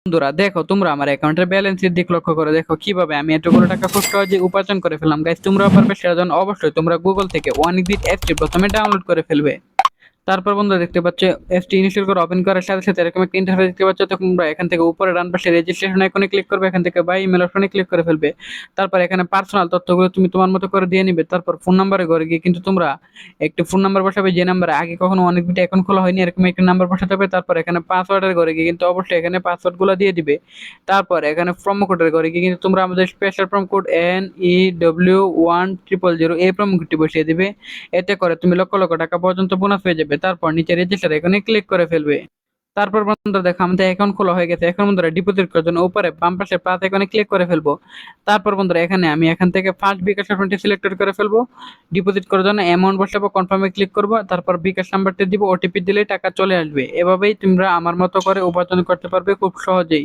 বন্ধুরা দেখো, তোমরা আমার অ্যাকাউন্টের ব্যালেন্সের দিক লক্ষ্য করে দেখো কিভাবে আমি এতগুলো টাকা খুব সহজে উপার্জন করে ফেললাম। গাইস, তোমরাও পারবে, সেটার জন্য অবশ্যই তোমরা গুগল থেকে ওয়ানিবিট অ্যাপটি প্রথমে ডাউনলোড করে ফেলবে। তারপর বন্ধুরা দেখতে পাচ্ছ, অ্যাপটি ইনস্টল করে ওপেন করার সাথে সাথে এরকম একটা ইন্টারফেস দেখতে পাচ্ছ। তো তোমরা এখান থেকে উপরে ডান পাশে রেজিস্ট্রেশন আইকনে ক্লিক করবে, এখান থেকে বাই ইমেল অপশনে ক্লিক করে ফেলবে। তারপর এখানে পার্সোনাল তথ্যগুলো তুমি তোমার মতো করে দিয়ে নিবে। তারপর ফোন নাম্বারে ঘরে গিয়ে কিন্তু তোমরা একটি ফোন নাম্বার বসাবে, যে নাম্বারে আগে কখনো অনেক বিটা অ্যাকাউন্ট খোলা হয়নি, এরকম একটা নাম্বার বসাতে হবে। তারপর এখানে পাসওয়ার্ডের ঘরে গিয়ে কিন্তু অবশ্যই এখানে পাসওয়ার্ড গুলো দিয়ে দিবে। তারপর এখানে প্রোমো কোডের ঘরে গিয়ে কিন্তু তোমরা আমাদের স্পেশাল প্রোমো কোড NEW1000 এই প্রোমো কোডটি বসিয়ে দিবে। এতে করে তুমি লক্ষ লক্ষ টাকা পর্যন্ত বোনাস পেয়ে যাবে। তারপর নিচে রেজিস্টার এখানে ক্লিক করে ফেলবে। তারপর বন্ধুরা দেখো, আমাদের অ্যাকাউন্ট খোলা হয়ে গেছে। এখন বন্ধুরা ডিপোজিট করার জন্য উপরে বাম পাশে প্লাস আইকনে ক্লিক করে ফেলবো। তারপর বন্ধুরা এখানে আমি এখান থেকে ফার্স্ট বিকাশ অপশনটি সিলেক্ট করে ফেলবো। ডিপোজিট করার জন্য অ্যামাউন্ট বসাবো, কনফার্মে ক্লিক করবো। তারপর বিকাশ নাম্বারটি দিব, ওটিপি দিলেই টাকা চলে আসবে। এভাবেই তোমরা আমার মতো করে উপার্জন করতে পারবে খুব সহজেই।